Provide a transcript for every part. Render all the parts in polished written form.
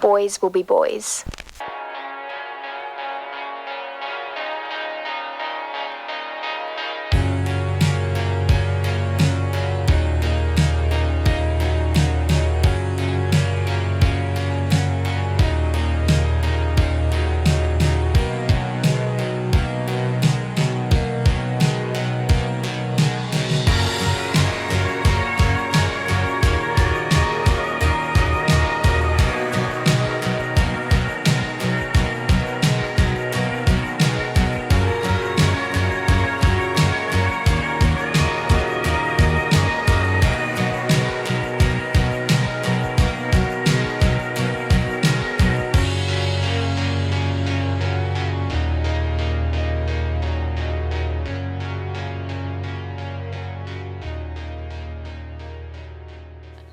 boys will be boys.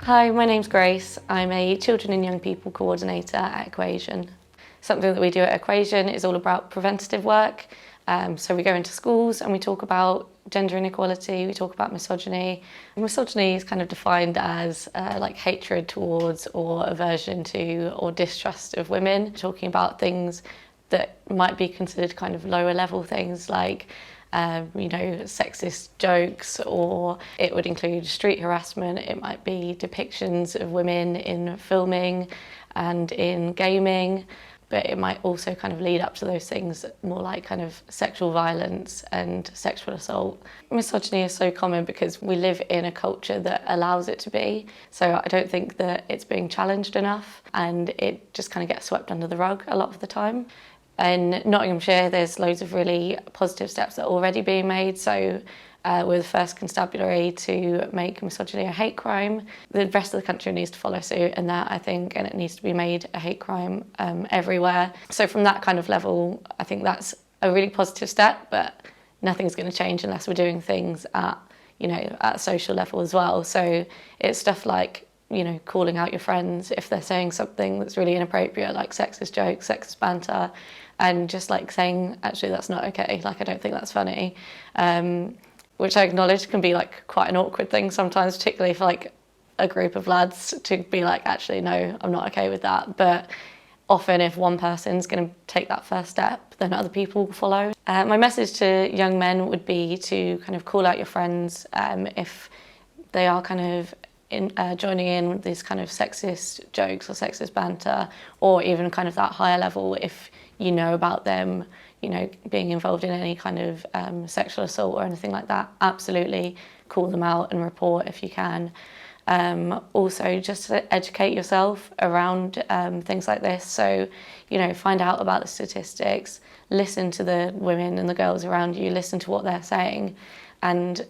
Hi, my name's Grace. I'm a Children and Young People Coordinator at Equation. Something that we do at Equation is all about preventative work. So we go into schools and we talk about gender inequality, we talk about misogyny. Misogyny is kind of defined as like hatred towards or aversion to or distrust of women, talking about things that might be considered kind of lower level things like sexist jokes, or it would include street harassment. It might be depictions of women in filming and in gaming, but it might also kind of lead up to those things more like kind of sexual violence and sexual assault. Misogyny is so common because we live in a culture that allows it to be, so I don't think that it's being challenged enough and it just kind of gets swept under the rug a lot of the time. In Nottinghamshire, there's loads of really positive steps that are already being made. So we're the first constabulary to make misogyny a hate crime. The rest of the country needs to follow suit in that, I think, and it needs to be made a hate crime everywhere. So from that kind of level, I think that's a really positive step, but nothing's going to change unless we're doing things at a social level as well. So it's stuff like, calling out your friends if they're saying something that's really inappropriate, like sexist jokes, sexist banter, and just like saying, actually, that's not okay. Like, I don't think that's funny, which I acknowledge can be like quite an awkward thing sometimes, particularly for like a group of lads to be like, actually, no, I'm not okay with that. But often if one person's going to take that first step, then other people will follow. My message to young men would be to kind of call out your friends if they are kind of joining in with these kind of sexist jokes or sexist banter, or even kind of that higher level if you know about them, being involved in any kind of sexual assault or anything like that. Absolutely call them out and report if you can. Also, just to educate yourself around things like this. So, find out about the statistics, listen to the women and the girls around you, listen to what they're saying. And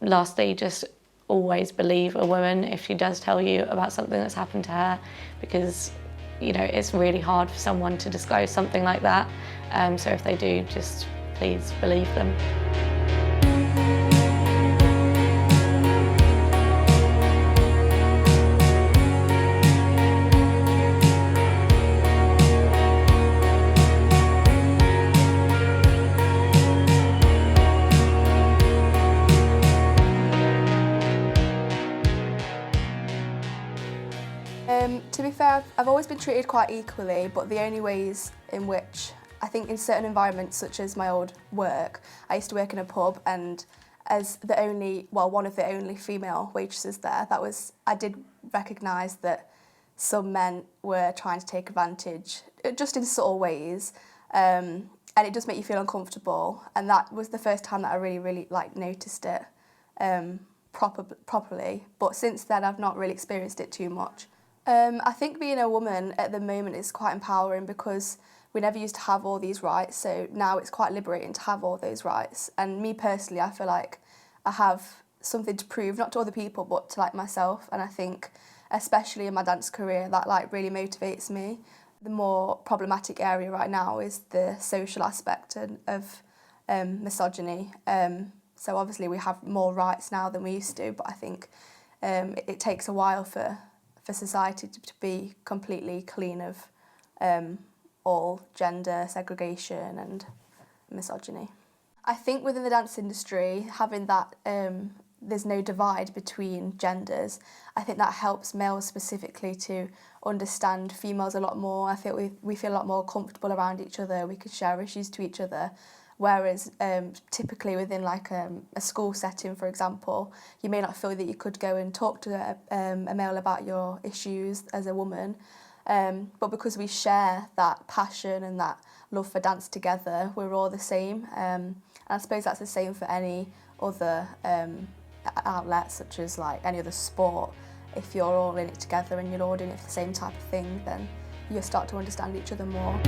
lastly, just always believe a woman if she does tell you about something that's happened to her, because it's really hard for someone to disclose something like that. So if they do, just please believe them. To be fair, I've always been treated quite equally, but the only ways in which I think in certain environments, such as my old work, I used to work in a pub, and as one of the only female waitresses there, I did recognise that some men were trying to take advantage, just in subtle ways, and it does make you feel uncomfortable. And that was the first time that I really noticed it properly. But since then, I've not really experienced it too much. I think being a woman at the moment is quite empowering because we never used to have all these rights, so now it's quite liberating to have all those rights. And me personally, I feel like I have something to prove, not to other people, but to myself. And I think, especially in my dance career, that really motivates me. The more problematic area right now is the social aspect of misogyny. So obviously we have more rights now than we used to, but I think it takes a while for society to be completely clean of all gender segregation and misogyny. I think within the dance industry, having that there's no divide between genders. I think that helps males specifically to understand females a lot more. I think we feel a lot more comfortable around each other. We could share issues to each other. Whereas typically within like a school setting, for example, you may not feel that you could go and talk to a male about your issues as a woman. But because we share that passion and that love for dance together, we're all the same. And I suppose that's the same for any other outlets, such as like any other sport. If you're all in it together and you're all doing it for the same type of thing, then you start to understand each other more.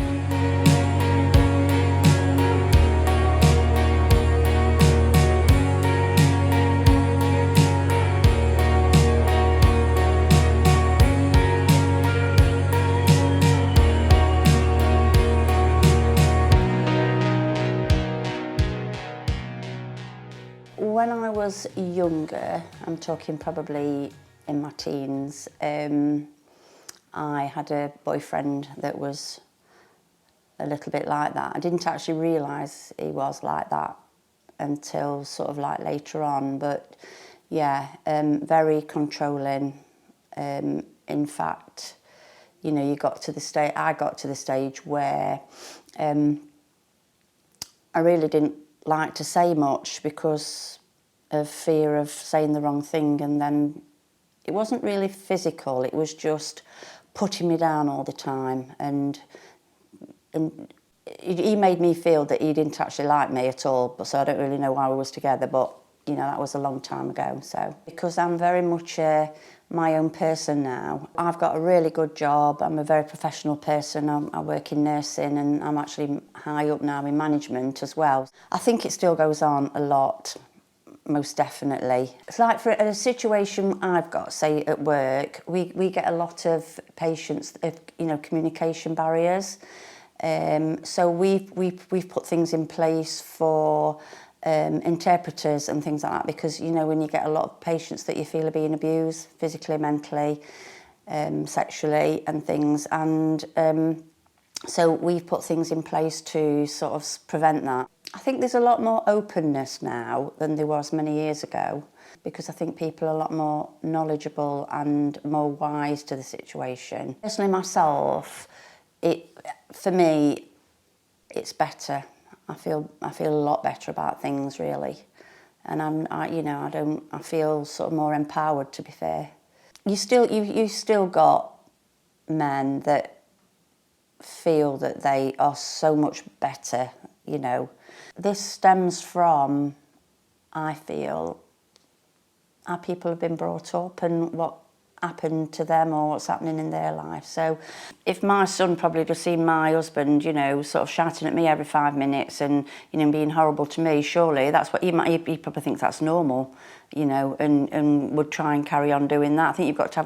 When I was younger, I'm talking probably in my teens, I had a boyfriend that was a little bit like that. I didn't actually realise he was like that until sort of like later on, but yeah, very controlling. In fact, you know, I got to the stage where I really didn't like to say much because of fear of saying the wrong thing, and then it wasn't really physical, it was just putting me down all the time, and he made me feel that he didn't actually like me at all, but so I don't really know why we was together, but you know, that was a long time ago. So because I'm very much my own person now, I've got a really good job, I'm a very professional person, I work in nursing, and I'm actually high up now in management as well. I think it still goes on a lot, most definitely. It's like for a situation I've got, say at work, we get a lot of patients, you know, communication barriers. So we've put things in place for interpreters and things like that, because you know, when you get a lot of patients that you feel are being abused physically, mentally, sexually and things, and so we've put things in place to sort of prevent that. I think there's a lot more openness now than there was many years ago, because I think people are a lot more knowledgeable and more wise to the situation. Personally myself, for me, it's better. I feel a lot better about things, really, and I feel sort of more empowered, to be fair. You still got men that feel that they are so much better, you know. This stems from, I feel, how people have been brought up and what happened to them or what's happening in their life. So if my son probably just seen my husband, you know, sort of shouting at me every 5 minutes and, you know, being horrible to me, surely that's what he probably thinks that's normal, you know, and would try and carry on doing that. I think he's got to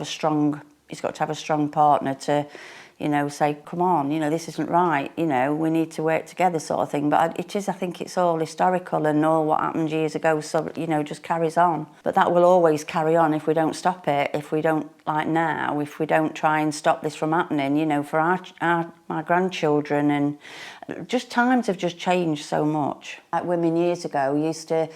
have a strong partner to, you know, say, come on, you know, this isn't right, you know, we need to work together, sort of thing. But I think it's all historical, and all what happened years ago, so, you know, just carries on. But that will always carry on if we don't stop it, if we don't, like now, if we don't try and stop this from happening, you know, for my grandchildren. And just times have just changed so much. Like women years ago used to,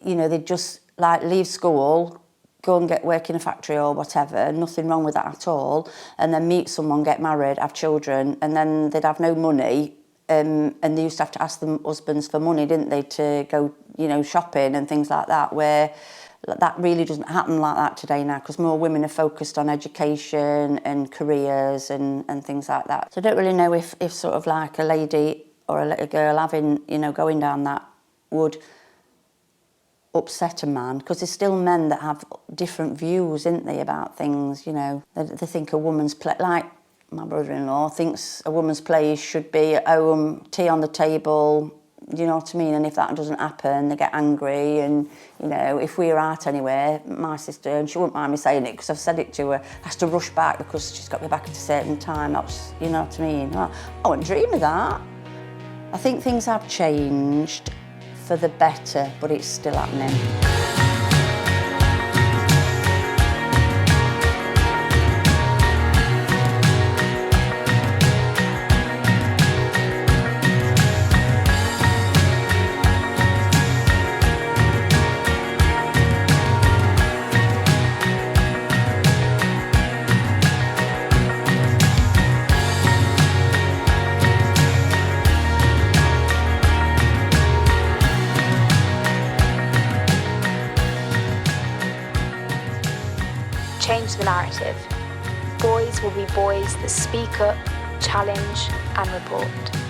you know, they'd just like leave school, go and work in a factory or whatever, nothing wrong with that at all, and then meet someone, get married, have children, and then they'd have no money, and they used to have to ask them husbands for money, didn't they, to go, you know, shopping and things like that, where that really doesn't happen like that today now, because more women are focused on education and careers and things like that. So I don't really know if sort of like a lady or a little girl having, you know, going down that would upset a man, because there's still men that have different views, isn't they, about things, you know. They think a woman's play, like my brother-in-law thinks a woman's place should be at home, tea on the table, you know what I mean, and if that doesn't happen, they get angry. And, you know, if we were out anywhere, my sister, and she wouldn't mind me saying it because I've said it to her, has to rush back because she's got to be back at a certain time. That's, you know what I mean. I wouldn't dream of that. I think things have changed for the better, but it's still happening. the narrative. Boys will be boys that speak up, challenge and report.